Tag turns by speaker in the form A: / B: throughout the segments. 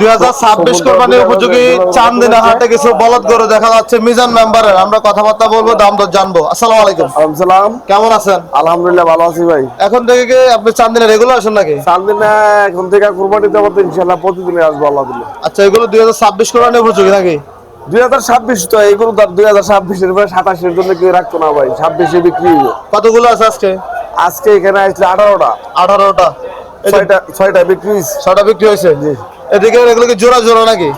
A: 2026 কোরবানির উপযোগী চান্দিনা হাটে কিছু বলদ গরু দেখা যাচ্ছে মিজান মেম্বারের। আমরা কথাবার্তা বলবো, দাম দর জানবো। আসসালামু আলাইকুম।
B: আসসালাম।
A: কেমন আছেন?
B: আলহামদুলিল্লাহ ভালো আছি ভাই।
A: এখন থেকে কি আপনি চান্দিনা রেগুলার আসেন নাকি?
B: চান্দিনা এখন থেকে কুরবানিতে মতো ইনশাআল্লাহ প্রতিদিনই আসবো আল্লাহ দিলে।
A: আচ্ছা, এগুলো 2026 কোরবানির উপযোগী নাকি?
B: 2026 তো এইগুলো তো 2026 এর পরে 27 এর জন্য কেউ রাখতো না ভাই, 26 এ বিক্রি হইবে।
A: কতগুলো আছে আজকে?
B: আজকে এখানে আসলে 18টা।
A: 18টা।
B: 6টা বিক্রি হইছে।
A: 6টা বিক্রি হয়েছে।
B: জি।
A: এদিকে এগুলো কি জোড়া জোড়া নাকি?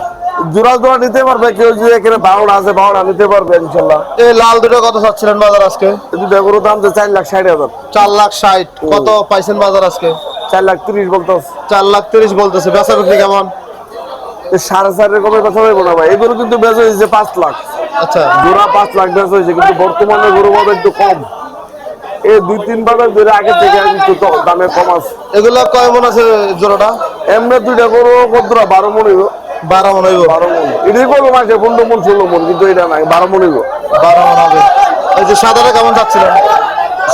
B: জোড়া জোড়া নিতে পারবে কেউ, যদি এখানে 12টা আছে 12টা নিতে পারবে ইনশাআল্লাহ।
A: এই লাল দুটো কত চাচ্ছিলেন বাজার আজকে?
B: এই দুটো গরু দাম তো 4,60,000।
A: 4,60,000। কত পাইছেন বাজার আজকে?
B: 4,30,000 বলতেছে।
A: 4,30,000 বলতেছে। বেচা বিক্রি কেমন?
B: 4.5 এর কমে কথা বলবো না ভাই। এগুলো কিন্তু বেচা হয়েছে 5 লাখ।
A: আচ্ছা,
B: জোড়া 5 লাখ বেচা হয়েছে, কিন্তু বর্তমানে গরু বাজার একটু কম। এই 2-3 বাজার ধরে আগে থেকে একটু দামে কম আছে।
A: এগুলো কয় মন আছে জোড়াটা?
B: এমনি দুইটা গরু কতটা 12 মন হইব।
A: 12 মন হইব।
B: 12 মন এটাই করবো মাসে 15 মন 16 মন, কিন্তু এটা নাই 12 মন হইব।
A: 12 মন হবে। এই যে সাদাটা কেমন যাচ্ছিলেন?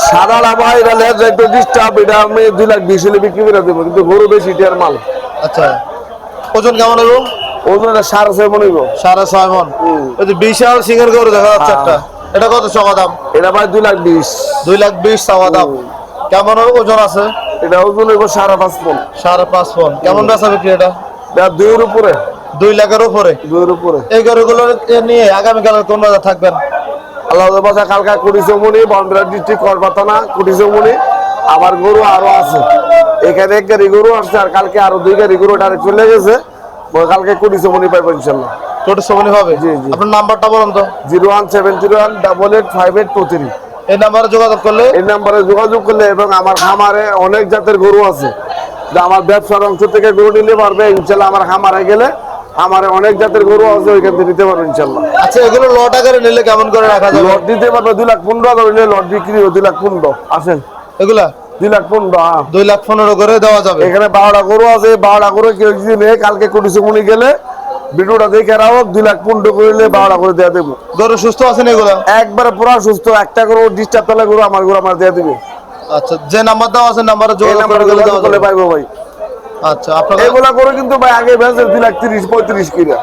B: সাদা লাভা এটা লেজ একটু ডিস্টার্ব, এটা আমি 2,20,000 হলে বিক্রি করে দেবো, কিন্তু গরু বেশি এটার মাল।
A: আচ্ছা, ওজন কেমন হইব?
B: ওজন 6.5 মন হইব।
A: 6.5 মন। এই যে বিশাল সিংহের গরু দেখা যাচ্ছে একটা, এটা কত চাওয়া দাম?
B: এটা ভাই 2,20,000।
A: 2,20,000 চাওয়া দাম। কেমন ওজন আছে?
B: এটা ওজন হইব 5.5 মন।
A: 5.5 মন। কেমন বেচা বিক্রি এটা?
B: এটা 2 এর উপরে।
A: 2 লাখের উপরে।
B: 2 এর উপরে।
A: এই গরুগুলো নিয়ে আগামীকাল কোন বাজার থাকবেন?
B: আল্লাহ বাসা কালকা কুড়িচৌমনি বনগ্রাম ডিস্ট্রিক্ট করবাতানা কুড়িচৌমনি। আমার গরু আরো আছে এখানে, 1 গাড়ি গরু আসছে, আর কালকে আরো 2 গাড়ি গরু ডাইরেক্ট চলে গেছে। কালকে কুড়িচৌমনি পাইবো ইনশাল্লাহ।
A: টোটো সমনি হবে?
B: জি জি।
A: আপনার নাম্বারটা বলুন তো।
B: 01701885823।
A: এই নাম্বারে যোগাযোগ করলে?
B: এই নাম্বারে যোগাযোগ করলে, এবং আমার খামারে অনেক জাতের গরু আছে, যে আমার ব্যবসার অংশ থেকে গরু নিতে পারবে ইনশাল্লাহ। আমার খামারে গেলে আমারে অনেক জাতের গরু আছে, ওইখান থেকে নিতে পারবে ইনশাল্লাহ।
A: আচ্ছা, এগুলো লট আকারে নিলে কেমন করে রাখা যাবে?
B: লট দিতে পারবে 2,15,000 হইলে লট বিক্রি হবে 2,15,000। আসেন
A: এগুলা
B: 2,15,000। হ্যাঁ,
A: 2,15,000 করে দেওয়া যাবে।
B: এখানে 12টা গরু আছে, 12টা গরু কেউ যদি নেই, কালকে কুড়িচৌমনি গেলে ভিডিওটা দেখে রাখো, 2,15,000 করলে 12টা করে দেওয়া দেবো।
A: গরু সুস্থ আছেন এগুলা?
B: একবারে পুরো সুস্থ, একটা গরু ডিস্টার্ব তাহলে গরু আমার দেওয়া দিবে।
A: আচ্ছা, যে নাম্বার দেওয়া আছে নাম্বারে যোগাযোগ
B: করলে পাইবো ভাই।
A: আচ্ছা, আপনার
B: এগুলা করে কিন্তু ভাই আগে বেঁচে 2,30,000-35,000 কিনা,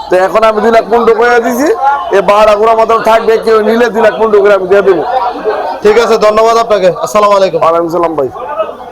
B: তো এখন আমি 2,15,000 করে দিছি। এই 12টা গরু আমাদের থাকবে, কেউ নিলে 2,15,000 করে আমি দিয়ে দেবো।
A: ঠিক আছে, ধন্যবাদ আপনাকে। আসসালামু আলাইকুম।
B: ওয়ালাইকুম সালাম ভাই।